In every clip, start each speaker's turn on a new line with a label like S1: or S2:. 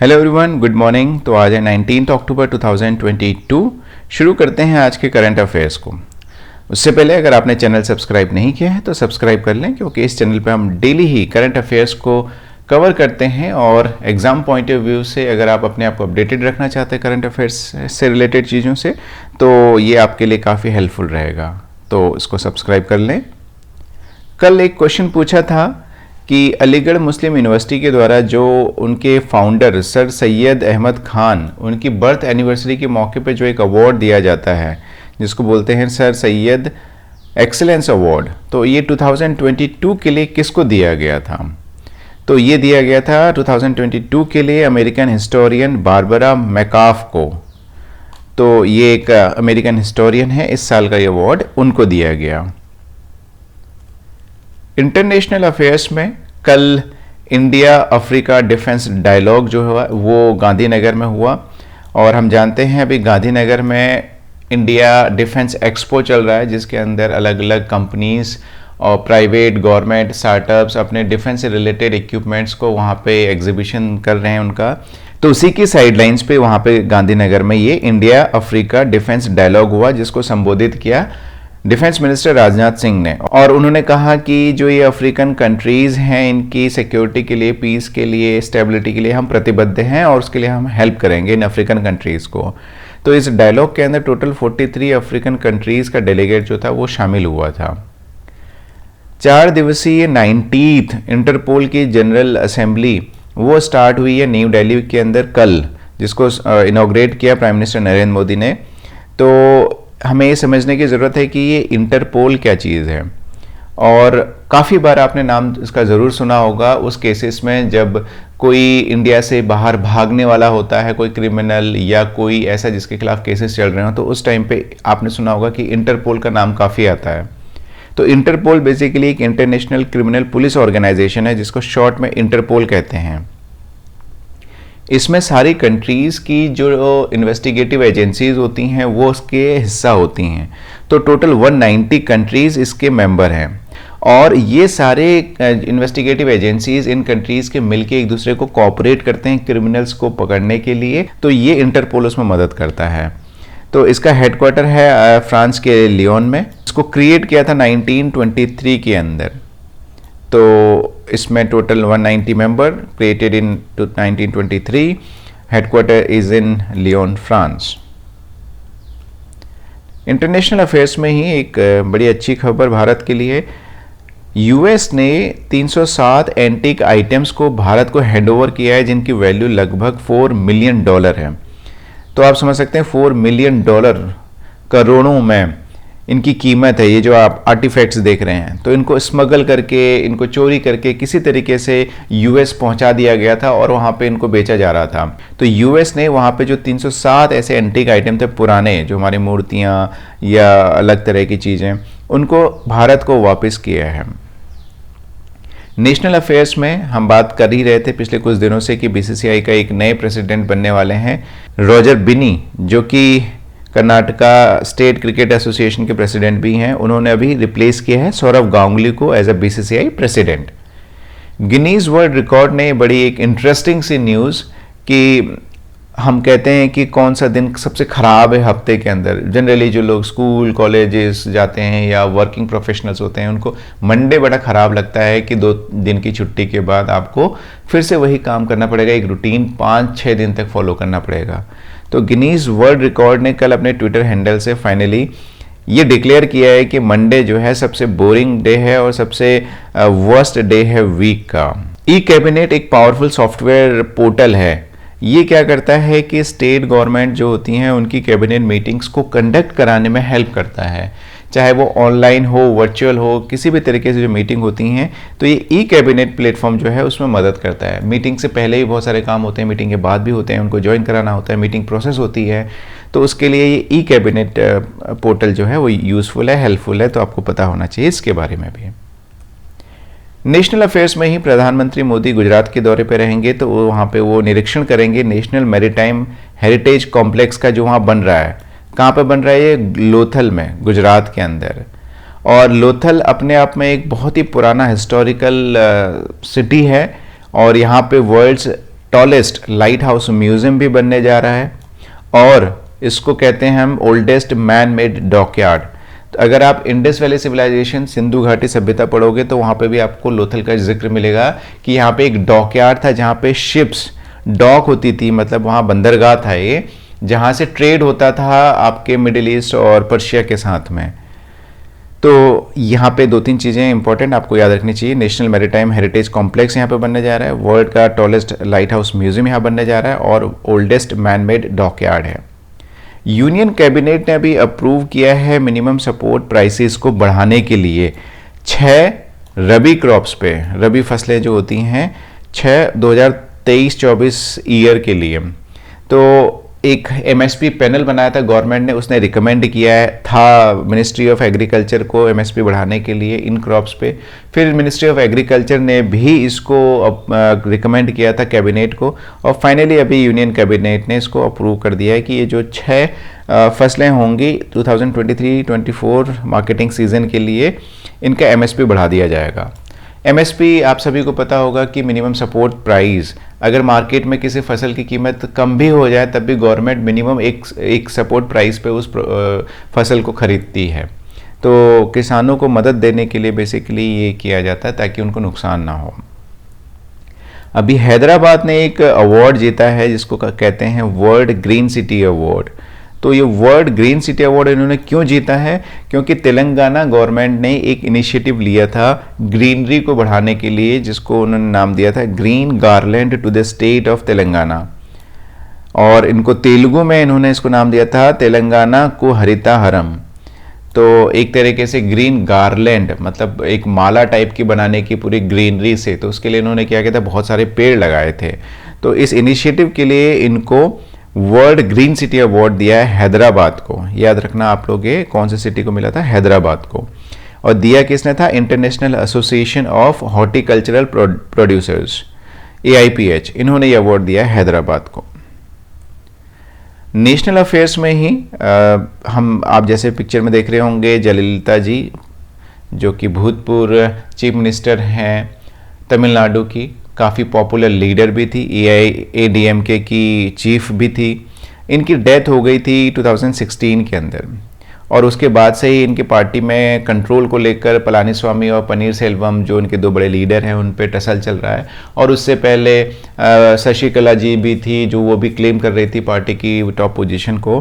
S1: Hello everyone, good morning. तो आज है 19 अक्टूबर 2022। शुरू करते हैं आज के करंट अफेयर्स को। उससे पहले अगर आपने चैनल सब्सक्राइब नहीं किया है तो सब्सक्राइब कर लें, क्योंकि इस चैनल पे हम डेली ही करंट अफेयर्स को कवर करते हैं। और एग्ज़ाम पॉइंट ऑफ व्यू से अगर आप अपने आप को अपडेटेड रखना चाहते हैं करंट अफेयर्स से रिलेटेड चीज़ों से, तो ये आपके लिए काफ़ी हेल्पफुल रहेगा। तो इसको सब्सक्राइब कर लें। कल एक क्वेश्चन पूछा था कि अलीगढ़ मुस्लिम यूनिवर्सिटी के द्वारा जो उनके फाउंडर सर सैयद अहमद खान, उनकी बर्थ एनिवर्सरी के मौके पे जो एक अवार्ड दिया जाता है जिसको बोलते हैं सर सैयद एक्सीलेंस अवार्ड, तो ये 2022 के लिए किसको दिया गया था? तो ये दिया गया था 2022 के लिए अमेरिकन हिस्टोरियन बारबरा मैकाफ को। तो ये एक अमेरिकन हिस्टोरियन है, इस साल का ये अवार्ड उनको दिया गया। इंटरनेशनल अफेयर्स में कल इंडिया अफ्रीका डिफेंस डायलॉग जो हुआ वो गांधीनगर में हुआ। और हम जानते हैं अभी गांधीनगर में इंडिया डिफेंस एक्सपो चल रहा है, जिसके अंदर अलग अलग कंपनीज और प्राइवेट गवर्नमेंट स्टार्टअप्स अपने डिफेंस से रिलेटेड इक्विपमेंट्स को वहाँ पे एग्जीबिशन कर रहे हैं उनका। तो उसी की साइडलाइंस पे वहाँ पे गांधीनगर में ये इंडिया अफ्रीका डिफेंस डायलॉग हुआ, जिसको संबोधित किया डिफेंस मिनिस्टर राजनाथ सिंह ने। और उन्होंने कहा कि जो ये अफ्रीकन कंट्रीज़ हैं, इनकी सिक्योरिटी के लिए, पीस के लिए, स्टेबिलिटी के लिए हम प्रतिबद्ध हैं और उसके लिए हम हेल्प करेंगे इन अफ्रीकन कंट्रीज़ को। तो इस डायलॉग के अंदर टोटल 43 अफ्रीकन कंट्रीज़ का डेलीगेट जो था वो शामिल हुआ था। 4 दिवसीय 90th इंटरपोल की जनरल असेंबली वो स्टार्ट हुई है न्यू दिल्ली के अंदर कल, जिसको इनॉग्रेट किया प्राइम मिनिस्टर नरेंद्र मोदी ने। तो हमें ये समझने की ज़रूरत है कि ये इंटरपोल क्या चीज़ है। और काफ़ी बार आपने नाम इसका ज़रूर सुना होगा उस केसेस में जब कोई इंडिया से बाहर भागने वाला होता है, कोई क्रिमिनल या कोई ऐसा जिसके खिलाफ केसेस चल रहे हो, तो उस टाइम पे आपने सुना होगा कि इंटरपोल का नाम काफ़ी आता है। तो इंटरपोल बेसिकली एक इंटरनेशनल क्रिमिनल पुलिस ऑर्गेनाइजेशन है, जिसको शॉर्ट में इंटरपोल कहते हैं। इसमें सारी कंट्रीज़ की जो इन्वेस्टिगेटिव एजेंसीज होती हैं वो उसके हिस्सा होती हैं। तो टोटल 190 कंट्रीज़ इसके मेंबर हैं। और ये सारे इन्वेस्टिगेटिव एजेंसीज इन कंट्रीज़ के मिलके एक दूसरे को कोऑपरेट करते हैं क्रिमिनल्स को पकड़ने के लिए। तो ये इंटरपोल उसमें मदद करता है। तो इसका हेडक्वार्टर है फ्रांस के लियोन में। इसको क्रिएट किया था 1923 के अंदर। तो इसमें total 190 member, created in 1923। Headquarter is in Lyon, France. International affairs में ही एक बड़ी अच्छी खबर भारत के लिए। यूएस ने 307 एंटीक आइटम्स को भारत को हैंडओवर किया है, जिनकी वैल्यू लगभग $4 मिलियन है। तो आप समझ सकते हैं $4 मिलियन, करोड़ों में इनकी कीमत है। ये जो आप आर्टिफैक्ट्स देख रहे हैं, तो इनको स्मगल करके, इनको चोरी करके किसी तरीके से यूएस पहुंचा दिया गया था और वहां पे इनको बेचा जा रहा था। तो यूएस ने वहां पे जो 307 ऐसे एंटीक आइटम थे पुराने, जो हमारी मूर्तियां या अलग तरह की चीज़ें, उनको भारत को वापस किया है। नेशनल अफेयर्स में हम बात कर ही रहे थे पिछले कुछ दिनों से कि बीसीसीआई का एक नए प्रेसिडेंट बनने वाले हैं रॉजर बिनी, जो कि कर्नाटका स्टेट क्रिकेट एसोसिएशन के प्रेसिडेंट भी हैं। उन्होंने अभी रिप्लेस किया है सौरव गांगुली को as a BCCI president. Guinness world record ने बड़ी एक इंटरेस्टिंग सी न्यूज़ कि हम कहते हैं कि कौन सा दिन सबसे ख़राब है हफ्ते के अंदर। जनरली जो लोग स्कूल कॉलेजेस जाते हैं या वर्किंग प्रोफेशनल्स होते हैं, उनको मंडे बड़ा ख़राब लगता है कि 2 दिन की छुट्टी के बाद आपको फिर से वही काम करना पड़ेगा, एक रूटीन 5-6 दिन तक फॉलो करना पड़ेगा। तो गिनीज वर्ल्ड रिकॉर्ड ने कल अपने ट्विटर हैंडल से फाइनली ये डिक्लेयर किया है कि मंडे जो है सबसे बोरिंग डे है और सबसे वर्स्ट डे है वीक का। ई कैबिनेट एक पावरफुल सॉफ्टवेयर पोर्टल है। ये क्या करता है कि स्टेट गवर्नमेंट जो होती हैं उनकी कैबिनेट मीटिंग्स को कंडक्ट कराने में हेल्प करता है, चाहे वो ऑनलाइन हो, वर्चुअल हो, किसी भी तरीके से जो मीटिंग होती हैं। तो ये ई कैबिनेट प्लेटफॉर्म जो है उसमें मदद करता है। मीटिंग से पहले ही बहुत सारे काम होते हैं, मीटिंग के बाद भी होते हैं, उनको ज्वाइन कराना होता है, मीटिंग प्रोसेस होती है। तो उसके लिए ये ई कैबिनेट पोर्टल जो है वो यूज़फुल है, हेल्पफुल है। तो आपको पता होना चाहिए इसके बारे में भी। नेशनल अफेयर्स में ही प्रधानमंत्री मोदी गुजरात के दौरे पर रहेंगे, तो वहाँ पे वो निरीक्षण करेंगे नेशनल मैरीटाइम हेरिटेज कॉम्प्लेक्स का, जो वहाँ बन रहा है। कहाँ पे बन रहा है? ये लोथल में, गुजरात के अंदर। और लोथल अपने आप में एक बहुत ही पुराना हिस्टोरिकल सिटी है और यहाँ पे world's tallest lighthouse museum भी बनने जा रहा है, और इसको कहते हैं हम ओल्डेस्ट मैन मेड डॉकयार्ड। तो अगर आप इंडस वैली सिविलाइजेशन, सिंधु घाटी सभ्यता पढ़ोगे तो वहाँ पे भी आपको लोथल का जिक्र मिलेगा कि यहाँ पे एक डॉकयार्ड था जहाँ पे शिप्स डॉक होती थी, मतलब वहाँ बंदरगाह था ये, जहाँ से ट्रेड होता था आपके मिडिल ईस्ट और पर्शिया के साथ में। तो यहाँ पे 2-3 चीज़ें इंपॉर्टेंट आपको याद रखनी चाहिए। नेशनल मैरीटाइम हेरिटेज कॉम्प्लेक्स यहाँ पे बनने जा रहा है, वर्ल्ड का टॉलेस्ट लाइट हाउस म्यूजियम यहाँ बनने जा रहा है, और ओल्डेस्ट मैन मेड डॉकयार्ड है। यूनियन कैबिनेट ने अभी अप्रूव किया है मिनिमम सपोर्ट प्राइसेस को बढ़ाने के लिए 6 रबी क्रॉप्स पे, रबी फसलें जो होती हैं 6 2023-24 ईयर के लिए। तो एक एमएसपी पैनल बनाया था गवर्नमेंट ने, उसने रिकमेंड किया था मिनिस्ट्री ऑफ एग्रीकल्चर को एमएसपी बढ़ाने के लिए इन क्रॉप्स पे। फिर मिनिस्ट्री ऑफ एग्रीकल्चर ने भी इसको रिकमेंड किया था कैबिनेट को, और फाइनली अभी यूनियन कैबिनेट ने इसको अप्रूव कर दिया है कि ये जो 6 फसलें होंगी 2023-24 मार्केटिंग सीजन के लिए, इनका एमएसपी बढ़ा दिया जाएगा। एमएसपी आप सभी को पता होगा कि मिनिमम सपोर्ट प्राइस, अगर मार्केट में किसी फसल की कीमत कम भी हो जाए तब भी गवर्नमेंट मिनिमम एक सपोर्ट प्राइस पे उस फसल को खरीदती है। तो किसानों को मदद देने के लिए बेसिकली ये किया जाता है ताकि उनको नुकसान ना हो। अभी हैदराबाद ने एक अवार्ड जीता है जिसको कहते हैं वर्ल्ड ग्रीन सिटी अवार्ड। तो ये वर्ल्ड ग्रीन सिटी अवार्ड इन्होंने क्यों जीता है? क्योंकि तेलंगाना गवर्नमेंट ने एक इनिशिएटिव लिया था ग्रीनरी को बढ़ाने के लिए, जिसको उन्होंने नाम दिया था green garland to the state of Telangana, और इनको तेलुगु में इन्होंने इसको नाम दिया था तेलंगाना को हरिताहरम। तो एक तरीके से ग्रीन गार्लैंड मतलब एक माला टाइप की बनाने की पूरी ग्रीनरी से, तो उसके लिए इन्होंने क्या किया था, बहुत सारे पेड़ लगाए थे। तो इस इनिशिएटिव के लिए इनको वर्ल्ड ग्रीन सिटी अवार्ड दिया है हैदराबाद को। याद रखना आप लोग, ये कौन सी सिटी को मिला था? हैदराबाद को। और दिया किसने था? International association of horticultural producers, AIPH, इन्होंने ये अवार्ड दिया है हैदराबाद को। नेशनल अफेयर्स में ही आप जैसे पिक्चर में देख रहे होंगे जयललिता जी, जो कि भूतपूर्व चीफ मिनिस्टर हैं तमिलनाडु की, काफ़ी पॉपुलर लीडर भी थी, AIADMK की चीफ भी थी। इनकी डेथ हो गई थी 2016 के अंदर, और उसके बाद से ही इनकी पार्टी में कंट्रोल को लेकर पलानीस्वामी और पनीर सेल्वम, जो इनके 2 बड़े लीडर हैं, उन पे टसल चल रहा है। और उससे पहले शशिकला जी भी थी, जो वो भी क्लेम कर रही थी पार्टी की टॉप पोजीशन को।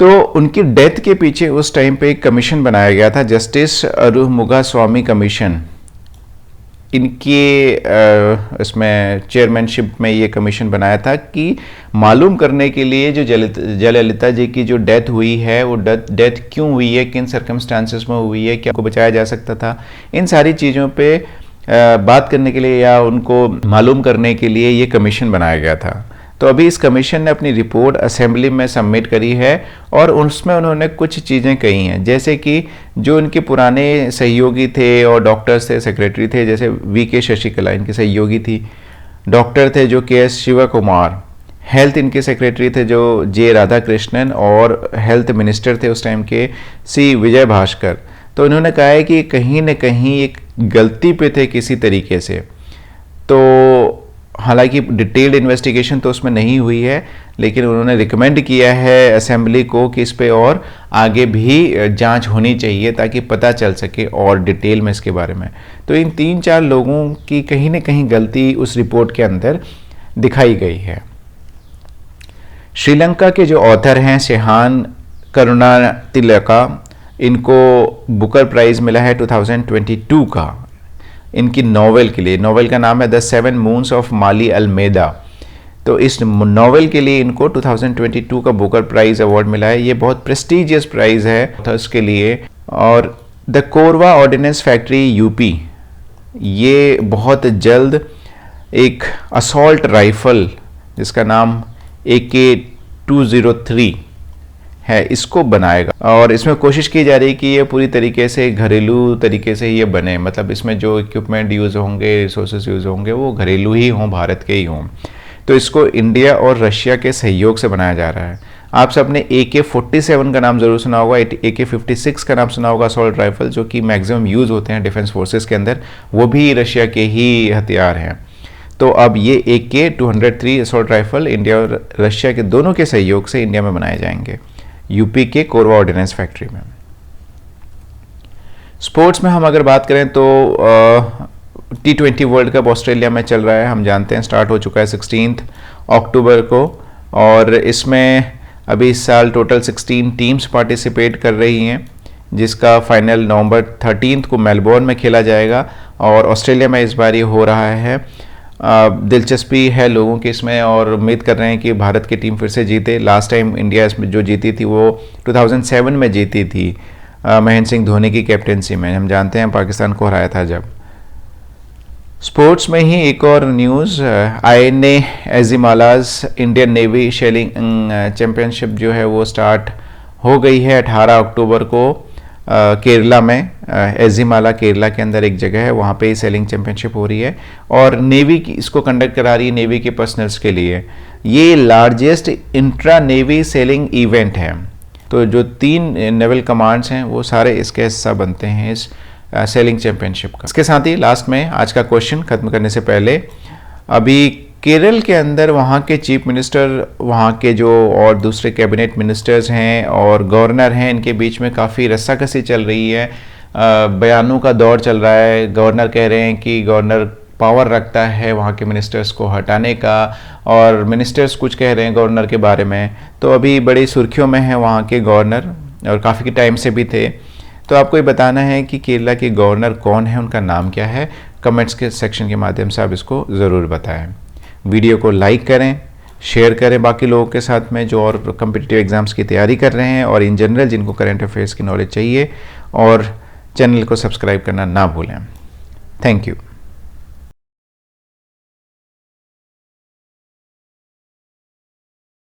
S1: तो उनकी डेथ के पीछे उस टाइम पे एक कमीशन बनाया गया था, जस्टिस अरुमुगा स्वामी कमीशन। इनके इसमें चेयरमैनशिप में ये कमीशन बनाया था कि मालूम करने के लिए जो जयललिता जी की जो डेथ हुई है, वो डेथ क्यों हुई है, किन सर्कमस्टांसेस में हुई है, क्या उनको बचाया जा सकता था, इन सारी चीज़ों पे बात करने के लिए या उनको मालूम करने के लिए ये कमीशन बनाया गया था। तो अभी इस कमीशन ने अपनी रिपोर्ट असेंबली में सबमिट करी है, और उसमें उन्होंने कुछ चीज़ें कही हैं, जैसे कि जो इनके पुराने सहयोगी थे और डॉक्टर्स थे, सेक्रेटरी थे, जैसे VK शशिकला इनके सहयोगी थी, डॉक्टर थे जो KS शिवा कुमार, हेल्थ इनके सेक्रेटरी थे जो J राधाकृष्णन, और हेल्थ मिनिस्टर थे उस टाइम के C विजय भास्कर। तो इन्होंने कहा है कि कहीं न कहीं एक गलती पे थे किसी तरीके से। तो हालांकि डिटेल्ड इन्वेस्टिगेशन तो उसमें नहीं हुई है, लेकिन उन्होंने रिकमेंड किया है असेंबली को कि इस पे और आगे भी जांच होनी चाहिए ताकि पता चल सके और डिटेल में इसके बारे में। तो इन 3-4 लोगों की कहीं न कहीं गलती उस रिपोर्ट के अंदर दिखाई गई है। श्रीलंका के जो ऑथर हैं शेहान करुणातिलका, इनको बुकर प्राइज़ मिला है 2022 का इनकी नॉवेल के लिए। नॉवेल का नाम है द 7 मून्स ऑफ माली अल्मेदा। तो इस नॉवेल के लिए इनको 2022 का बुकर प्राइज़ अवार्ड मिला है। ये बहुत प्रेस्टिजियस प्राइज़ है ऑथर्स के लिए। और the Korwa ordnance factory UP, ये बहुत जल्द एक असॉल्ट राइफल जिसका नाम AK-203 है, इसको बनाएगा, और इसमें कोशिश की जा रही है कि ये पूरी तरीके से घरेलू तरीके से ये बने, मतलब इसमें जो इक्विपमेंट यूज़ होंगे, रिसोर्सेज यूज़ होंगे, वो घरेलू ही हों, भारत के ही हों। तो इसको इंडिया और रशिया के सहयोग से बनाया जा रहा है। आप सबने AK-47 का नाम ज़रूर सुना होगा, AK-56 का नाम सुना होगा, असॉल्ट राइफल, जो कि मैक्सिमम यूज़ होते हैं डिफेंस फोर्सेस के अंदर, वो भी रशिया के ही हथियार हैं। तो अब ये AK-203 असॉल्ट राइफल इंडिया और रशिया के दोनों के सहयोग से इंडिया में बनाए जाएंगे, यूपी के कोरबा ऑर्डिनेंस फैक्ट्री में। स्पोर्ट्स में हम अगर बात करें तो T20 वर्ल्ड कप ऑस्ट्रेलिया में चल रहा है। हम जानते हैं स्टार्ट हो चुका है 16 अक्टूबर को, और इसमें अभी इस साल टोटल 16 टीम्स पार्टिसिपेट कर रही हैं, जिसका फाइनल नवंबर 13 को मेलबोर्न में खेला जाएगा और ऑस्ट्रेलिया में इस बार ये हो रहा है। दिलचस्पी है लोगों की इसमें और उम्मीद कर रहे हैं कि भारत की टीम फिर से जीते। लास्ट टाइम इंडिया इसमें जो जीती थी वो 2007 में जीती थी, महेंद्र सिंह धोनी की कैप्टेंसी में। हम जानते हैं पाकिस्तान को हराया था जब। स्पोर्ट्स में ही एक और न्यूज़, INA एजिमालाज इंडियन नेवी सेलिंग चैम्पियनशिप जो है वो स्टार्ट हो गई है 18 अक्टूबर को केरला में। एजिमाला केरला के अंदर एक जगह है, वहाँ पे सेलिंग चैम्पियनशिप हो रही है और नेवी की इसको कंडक्ट करा रही है, नेवी के पर्सनल्स के लिए। ये largest intra navy selling event है, तो जो 3 नेवल कमांड्स हैं वो सारे इसके हिस्सा बनते हैं इस सेलिंग चैंपियनशिप का। इसके साथ ही लास्ट में आज का क्वेश्चन खत्म करने से पहले, अभी केरल के अंदर वहाँ के चीफ मिनिस्टर, वहाँ के जो और दूसरे कैबिनेट मिनिस्टर्स हैं और गवर्नर हैं, इनके बीच में काफ़ी रस्साकसी चल रही है। बयानों का दौर चल रहा है। गवर्नर कह रहे हैं कि गवर्नर पावर रखता है वहाँ के मिनिस्टर्स को हटाने का, और मिनिस्टर्स कुछ कह रहे हैं गवर्नर के बारे में। तो अभी बड़ी सुर्खियों में है वहाँ के गवर्नर और काफ़ी टाइम से भी थे। तो आपको ये बताना है कि केरला के गवर्नर कौन है, उनका नाम क्या है। कमेंट्स के सेक्शन के माध्यम से आप इसको ज़रूर बताएं। वीडियो को लाइक करें, शेयर करें बाकी लोगों के साथ में जो और कॉम्पिटिटिव एग्जाम्स की तैयारी कर रहे हैं और इन जनरल जिनको करंट अफेयर्स की नॉलेज चाहिए, और चैनल को सब्सक्राइब करना ना भूलें। Thank you.